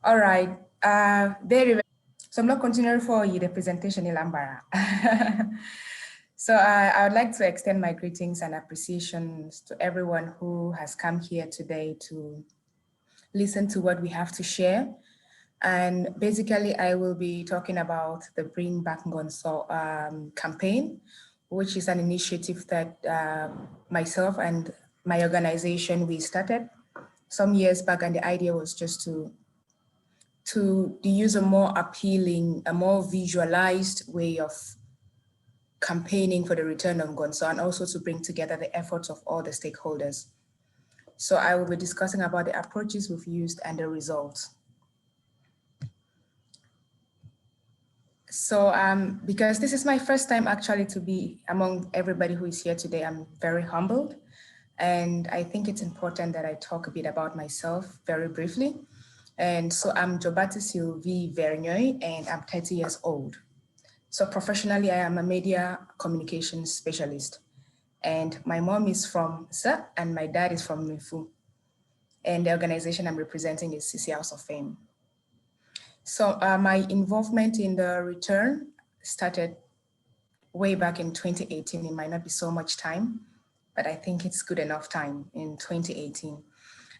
All right. Very. So I'm not continuing for you the presentation in Lambara. So I would like to extend my greetings and appreciations to everyone who has come here today to listen to what we have to share. And basically, I will be talking about the Bring Back Gonzo campaign, which is an initiative that myself and my organization, we started some years back. And the idea was just to use a more appealing, a more visualized way of campaigning for the return of Gonzo, and also to bring together the efforts of all the stakeholders. So I will be discussing about the approaches we've used and the results. So because this is my first time actually to be among everybody who is here today, I'm very humbled. And I think it's important that I talk a bit about myself very briefly. And so I'm Njobati Sylvie and I'm 30 years old. So professionally, I am a media communications specialist. And my mom is from Sa and my dad is from Nufu. And the organization I'm representing is CC House of Fame. So my involvement in the return started way back in 2018. It might not be so much time, but I think it's good enough time in 2018.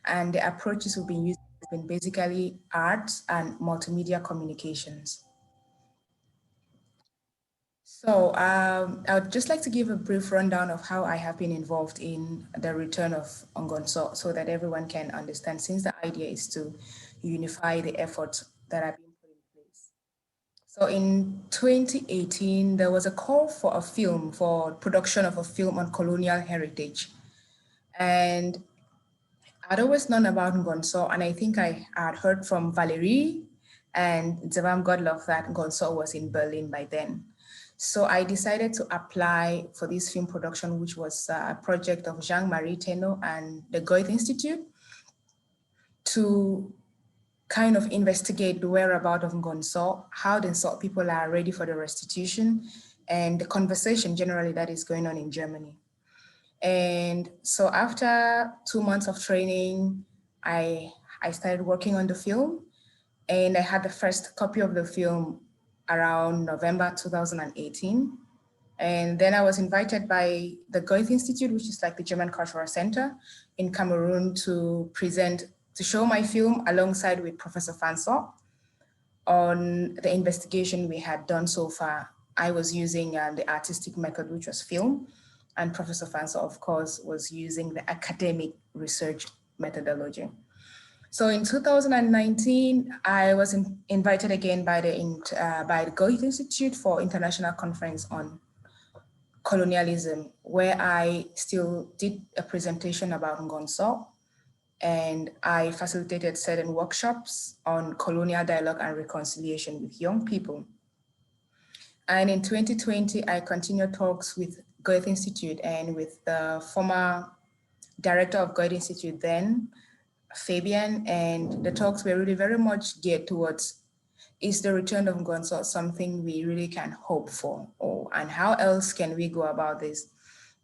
And the approaches we've been using have been basically arts and multimedia communications. So I would just like to give a brief rundown of how I have been involved in the return of Ongonso so that everyone can understand, since the idea is to unify the efforts that have been put in place. So in 2018, there was a call for a film, for production of a film on colonial heritage. And I'd always known about Ngonso, and I think I had heard from Valerie and Zevam Godlove that Ngonso was in Berlin by then. So I decided to apply for this film production, which was a project of Jean-Marie Teno and the Goethe Institute, to kind of investigate the whereabouts of Ngonso, how the Nsot people are ready for the restitution, and the conversation generally that is going on in Germany. And so after 2 months of training, I started working on the film, and I had the first copy of the film around November 2018. And then I was invited by the Goethe Institute, which is like the German Cultural Center in Cameroon, to present, to show my film alongside with Professor Fanso on the investigation we had done so far. I was using the artistic method, which was film, and Professor Fanso, of course, was using the academic research methodology. So in 2019, I was invited again by the Goethe Institute for International Conference on Colonialism, where I still did a presentation about Ngonso, and I facilitated certain workshops on colonial dialogue and reconciliation with young people. And in 2020, I continued talks with Goethe Institute and with the former director of Goethe Institute then, Fabian, and the talks were really very much geared towards, is the return of Ngonso something we really can hope for? And how else can we go about this?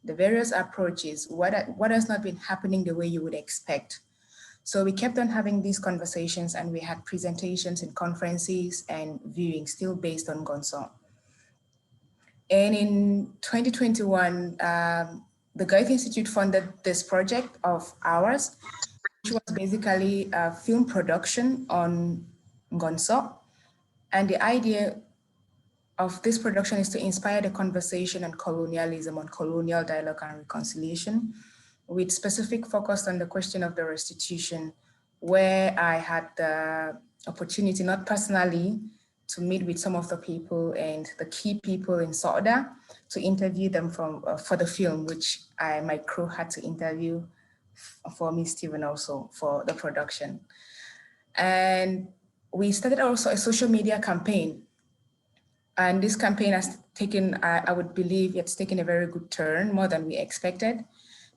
The various approaches, what has not been happening the way you would expect? So we kept on having these conversations, and we had presentations and conferences and viewings still based on Ngonso. And in 2021, the Goethe Institute funded this project of ours, which was basically a film production on Ngonso. And the idea of this production is to inspire the conversation on colonialism, on colonial dialogue and reconciliation, with specific focus on the question of the restitution, where I had the opportunity, not personally, to meet with some of the people and the key people in Soda to interview them for the film, which my crew had to interview for me, Stephen, also for the production. And we started also a social media campaign. And this campaign has taken, I would believe it's taken a very good turn, more than we expected.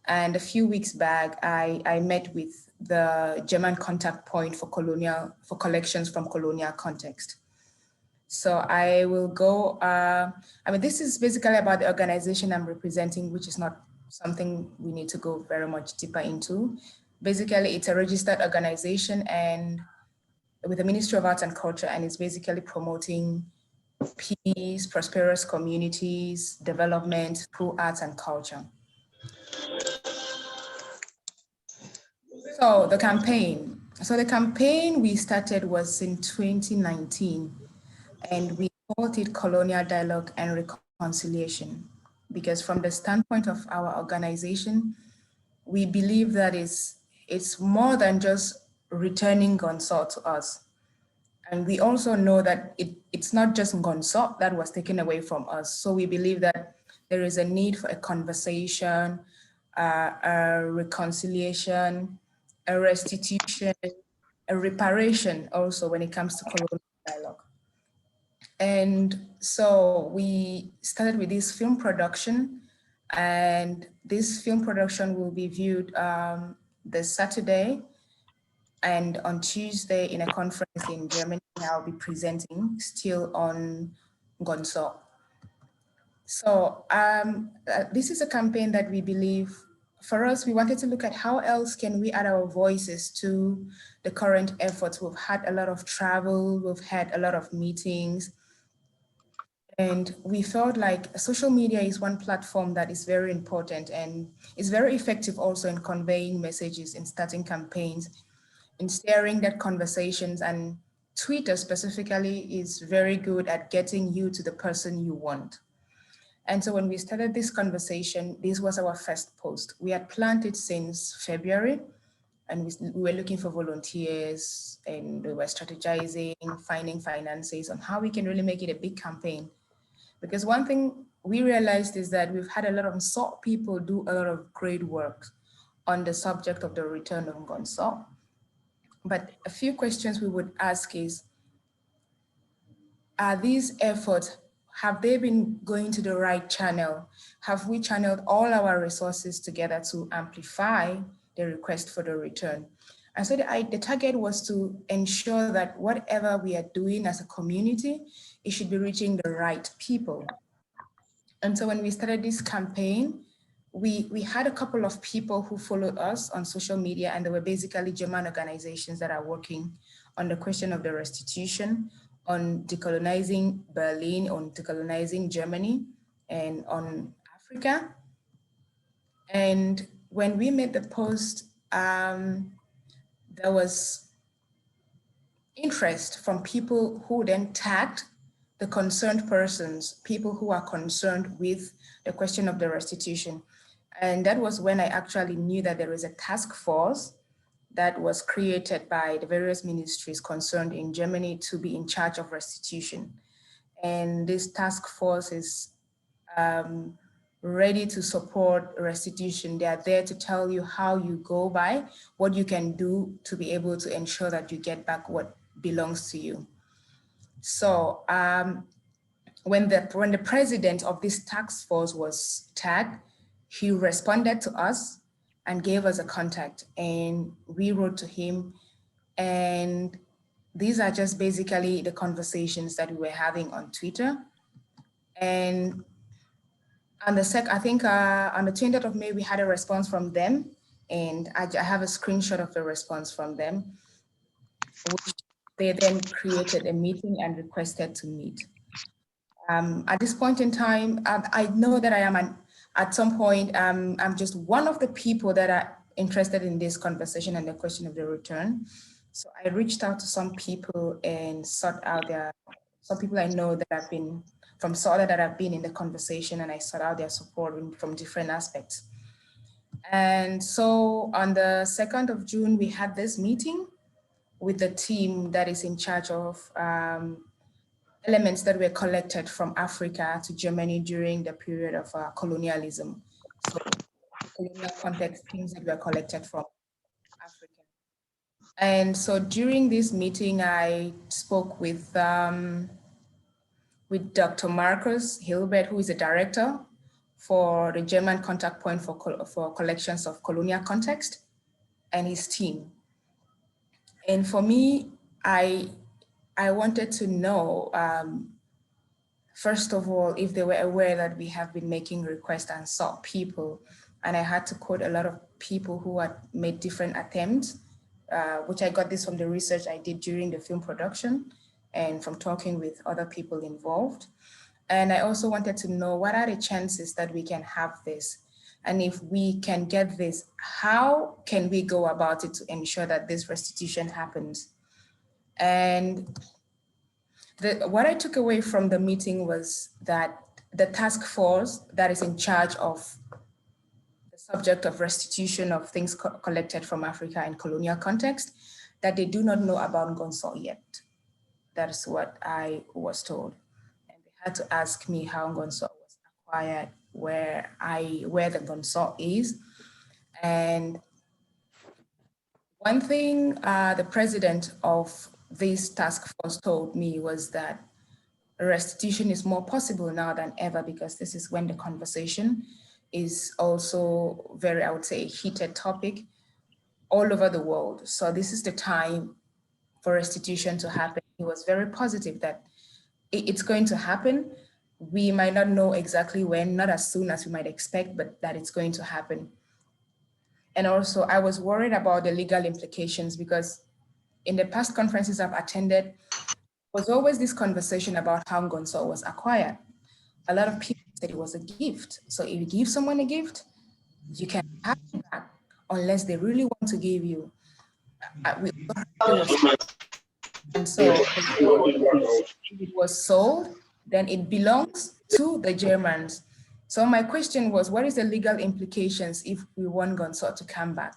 And a few weeks back, I met with the German contact point for collections from colonial context. So I will go, this is basically about the organization I'm representing, which is not something we need to go very much deeper into. Basically, it's a registered organization, and with the Ministry of Arts and Culture, and it's basically promoting peace, prosperous communities, development through arts and culture. So the campaign we started was in 2019, and we called it Colonial Dialogue and Reconciliation, because from the standpoint of our organization, we believe that it's more than just returning Gonzo to us. And we also know that it's not just Gonzo that was taken away from us. So we believe that there is a need for a conversation, a reconciliation, a restitution, a reparation also when it comes to colonial dialogue. And so we started with this film production, and this film production will be viewed this Saturday, and on Tuesday in a conference in Germany, I'll be presenting still on Gonzo. So this is a campaign that we believe, for us, we wanted to look at how else can we add our voices to the current efforts. We've had a lot of travel, we've had a lot of meetings, and we felt like social media is one platform that is very important and is very effective also in conveying messages, in starting campaigns, in steering that conversations. And Twitter specifically is very good at getting you to the person you want. And so when we started this conversation, this was our first post. We had planned it since February, and we were looking for volunteers, and we were strategizing, finding finances on how we can really make it a big campaign. Because one thing we realized is that we've had a lot of SOT people do a lot of great work on the subject of the return of Gonzo. But a few questions we would ask is, are these efforts, have they been going to the right channel? Have we channeled all our resources together to amplify the request for the return? And so the target was to ensure that whatever we are doing as a community, it should be reaching the right people. And so when we started this campaign, we had a couple of people who followed us on social media, and they were basically German organizations that are working on the question of the restitution, on decolonizing Berlin, on decolonizing Germany, and on Africa. And when we made the post, there was interest from people who then tagged the concerned persons, people who are concerned with the question of the restitution. And that was when I actually knew that there is a task force that was created by the various ministries concerned in Germany to be in charge of restitution. And this task force is ready to support restitution. They are there to tell you how you go by, what you can do to be able to ensure that you get back what belongs to you. So when the president of this task force was tagged, he responded to us and gave us a contact, and we wrote to him. And these are just basically the conversations that we were having on Twitter. And on the I think on the 20th of May, we had a response from them, and I have a screenshot of the response from them, which they then created a meeting and requested to meet. At this point in time, I know that I am at some point, I'm just one of the people that are interested in this conversation and the question of the return. So I reached out to some people and sought out some people I know that have been from SOTA that have been in the conversation, and I sought out their support from different aspects. And so on the 2nd of June, we had this meeting with the team that is in charge of elements that were collected from Africa to Germany during the period of colonialism. So colonial context, things that were collected from Africa. And so during this meeting, I spoke with Dr. Marcus Hilbert, who is a director for the German contact point for collections of colonial context, and his team. And for me, I wanted to know, first of all, if they were aware that we have been making requests and sought people. And I had to quote a lot of people who had made different attempts which I got this from the research I did during the film production and from talking with other people involved. And I also wanted to know what are the chances that we can have this? And if we can get this, how can we go about it to ensure that this restitution happens? And what I took away from the meeting was that the task force that is in charge of the subject of restitution of things collected from Africa in colonial context, that they do not know about Ngonsor yet. That is what I was told. And they had to ask me how Ngonsor was acquired, where the Ngonsor is. And one thing the president of this task force told me was that restitution is more possible now than ever, because this is when the conversation is also very, I would say, a heated topic all over the world. So this is the time for restitution to happen. He was very positive that it's going to happen. We might not know exactly when, not as soon as we might expect, but that it's going to happen. And also I was worried about the legal implications, because in the past conferences I've attended, was always this conversation about how Ngonsor was acquired. A lot of people said it was a gift. So if you give someone a gift, you can have it back unless they really want to give you. And so if it was sold, then it belongs to the Germans. So my question was, what is the legal implications if we want Ngonsor to come back?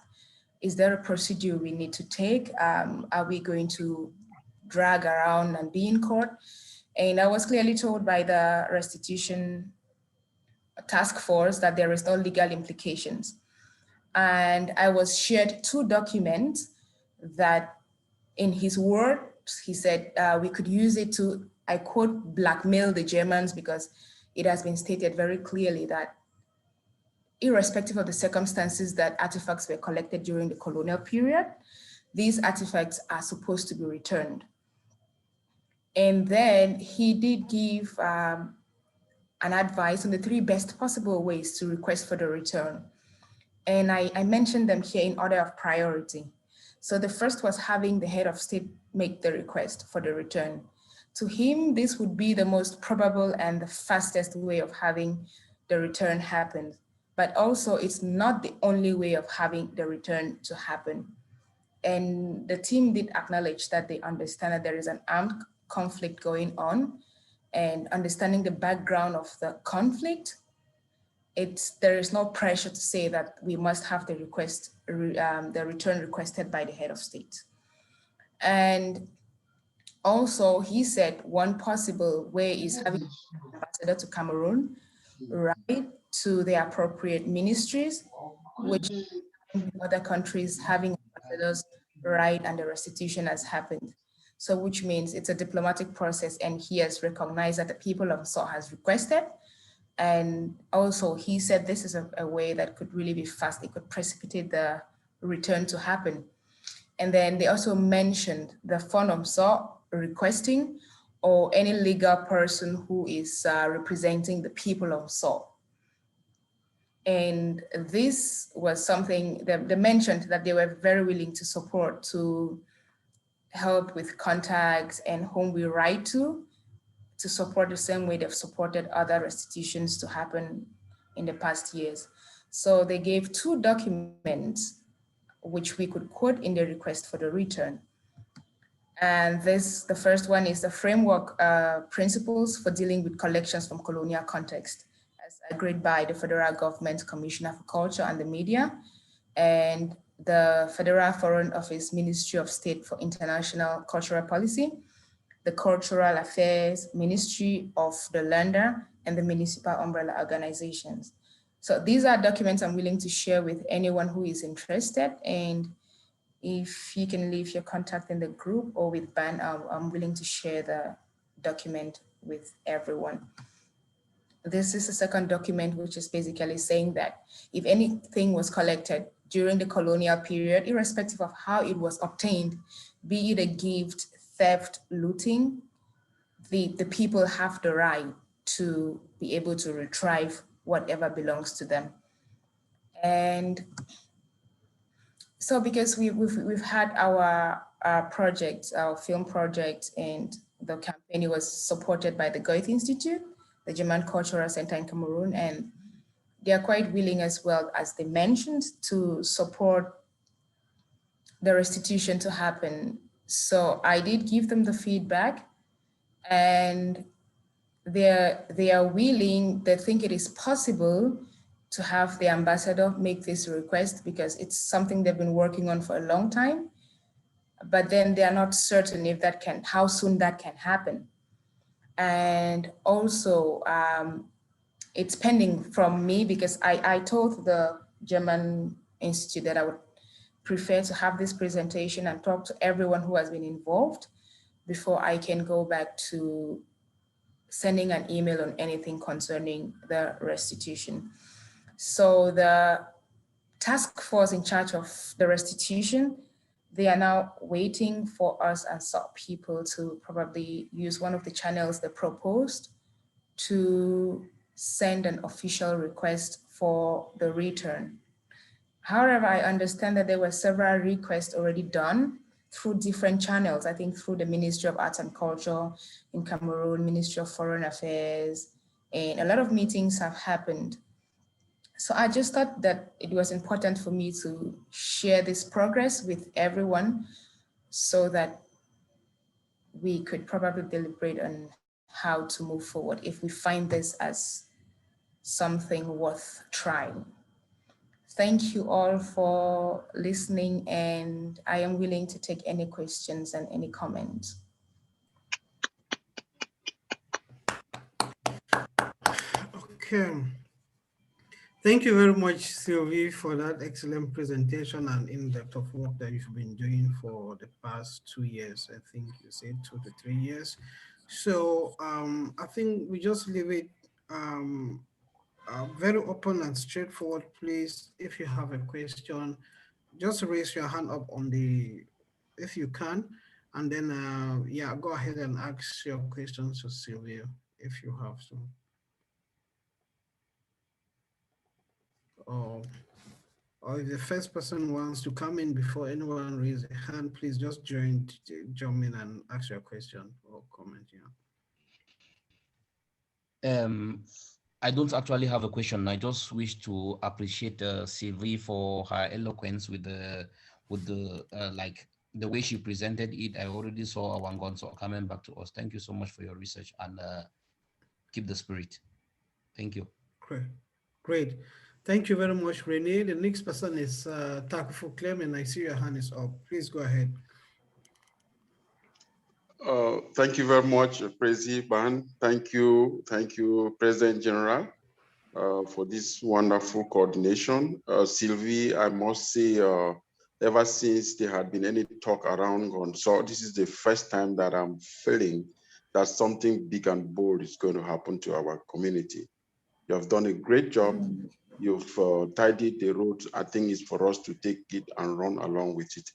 Is there a procedure we need to take? Are we going to drag around and be in court? And I was clearly told by the restitution task force that there is no legal implications. And I was shared 2 documents that, in his words, he said we could use it to, I quote, blackmail the Germans, because it has been stated very clearly that irrespective of the circumstances that artifacts were collected during the colonial period, these artifacts are supposed to be returned. And then he did give an advice on the 3 best possible ways to request for the return. And I mentioned them here in order of priority. So the first was having the head of state make the request for the return. To him, this would be the most probable and the fastest way of having the return happen. But also it's not the only way of having the return to happen. And the team did acknowledge that they understand that there is an armed conflict going on, and understanding the background of the conflict, there is no pressure to say that we must have the return requested by the head of state. And also he said one possible way is having an ambassador to Cameroon, right, to the appropriate ministries, which in other countries having ambassadors, right, and the restitution has happened. So which means it's a diplomatic process, and he has recognized that the people of Ngonsor has requested. And also he said this is a way that could really be fast. It could precipitate the return to happen. And then they also mentioned the Fond Ngonsor requesting, or any legal person who is representing the people of Ngonsor. And this was something that they mentioned that they were very willing to support, to help with contacts and whom we write to support the same way they've supported other restitutions to happen in the past years. So they gave 2 documents which we could quote in the request for the return. And the first one is the framework principles for dealing with collections from colonial context, as agreed by the Federal Government Commissioner for Culture and the Media, and the Federal Foreign Office Ministry of State for International Cultural Policy, the Cultural Affairs Ministry of the Lender, and the municipal umbrella organizations. So these are documents I'm willing to share with anyone who is interested. And if you can leave your contact in the group or with Ban, I'm willing to share the document with everyone. This is the second document, which is basically saying that if anything was collected during the colonial period, irrespective of how it was obtained, be it a gift, theft, looting, the people have the right to be able to retrieve whatever belongs to them. And So because we've had our project, our film project, and the campaign was supported by the Goethe Institute, the German Cultural Center in Cameroon, and they are quite willing as well, as they mentioned, to support the restitution to happen. So I did give them the feedback, and they are willing, they think it is possible to have the ambassador make this request, because it's something they've been working on for a long time, but then they are not certain if that can, how soon that can happen. And also it's pending from me, because I told the German Institute that I would prefer to have this presentation and talk to everyone who has been involved before I can go back to sending an email on anything concerning the restitution. So the task force in charge of the restitution, they are now waiting for us as SOP people to probably use one of the channels they proposed to send an official request for the return. However, I understand that there were several requests already done through different channels. I think through the Ministry of Arts and Culture in Cameroon, Ministry of Foreign Affairs, and a lot of meetings have happened. So I just thought that it was important for me to share this progress with everyone so that we could probably deliberate on how to move forward if we find this as something worth trying. Thank you all for listening, and I am willing to take any questions and any comments. Okay. Thank you very much, Sylvie, for that excellent presentation and in-depth of work that you've been doing for the past 2 years. I think you said 2 to 3 years. So I think we just leave it very open and straightforward. Please, if you have a question, just raise your hand up on the, if you can, and then yeah, go ahead and ask your questions to Sylvia if you have to. Or if the first person wants to come in before anyone raises a hand, please just jump in and ask your question or comment. Yeah. I don't actually have a question. I just wish to appreciate Sylvie for her eloquence with the like the way she presented it. I already saw our Ngonso coming back to us. Thank you so much for your research, and keep the spirit. Thank you. Great. Thank you very much, Renee. The next person is Takufu Clem, and I see your hand is up. Please go ahead. Thank you very much, President Ban. Thank you, President General, for this wonderful coordination. Sylvie, I must say, ever since there had been any talk around Gonso, this is the first time that I'm feeling that something big and bold is going to happen to our community. You have done a great job. You've tidied the road. I think it's for us to take it and run along with it.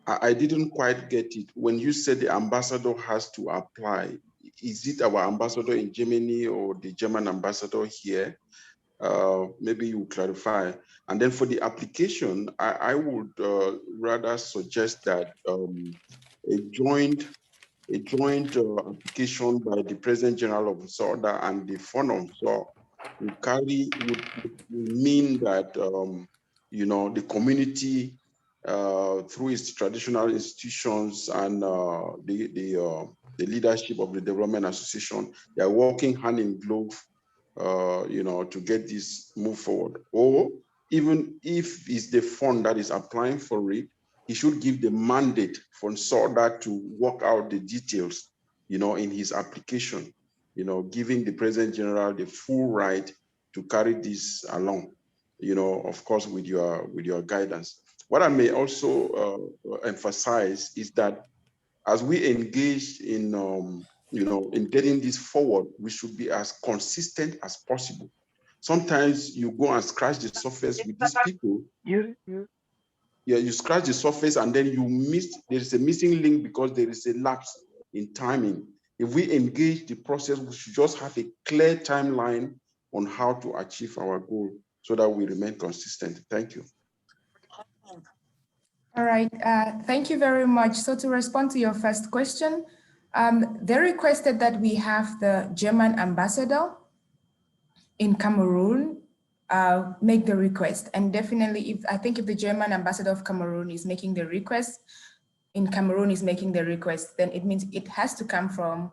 I didn't quite get it. When you said the ambassador has to apply, is it our ambassador in Germany or the German ambassador here? Maybe you clarify. And then for the application, I would rather suggest that a joint application by the President General of SODA and the FONOM would mean that the community through its traditional institutions and the leadership of the Development Association, they are working hand in glove, to get this move forward. Or even if it's the fund that is applying for it, he should give the mandate for SODA to work out the details, in his application, giving the President General the full right to carry this along, of course, with your guidance. What I may also emphasize is that as we engage in, in getting this forward, we should be as consistent as possible. Sometimes you go and scratch the surface with these people. Yeah, you scratch the surface and then there is a missing link because there is a lapse in timing. If we engage the process, we should just have a clear timeline on how to achieve our goal so that we remain consistent. Thank you. All right, thank you very much. So to respond to your first question, they requested that we have the German ambassador in Cameroon make the request. And definitely, I think if the German ambassador of Cameroon is making the request, in Cameroon is making the request, then it means it has to come from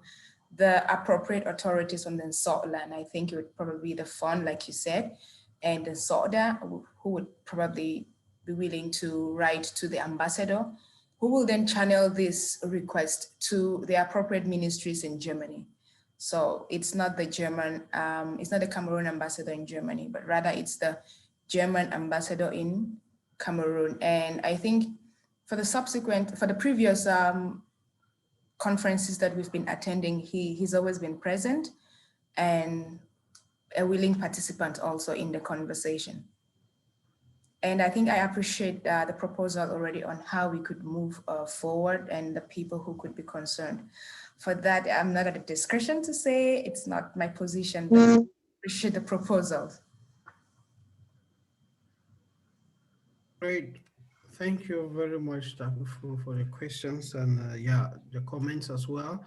the appropriate authorities on the Nsot land. I think it would probably be the fund, like you said, and the Soda, who would probably be willing to write to the ambassador, who will then channel this request to the appropriate ministries in Germany. So it's not the German, it's not the Cameroon ambassador in Germany, but rather it's the German ambassador in Cameroon. And I think for the previous conferences that we've been attending, he's always been present and a willing participant also in the conversation. And I think I appreciate the proposal already on how we could move forward and the people who could be concerned. For that, I'm not at a discretion to say, it's not my position, but I appreciate the proposals. Great. Thank you very much, Dr. Fu, for the questions and yeah, the comments as well.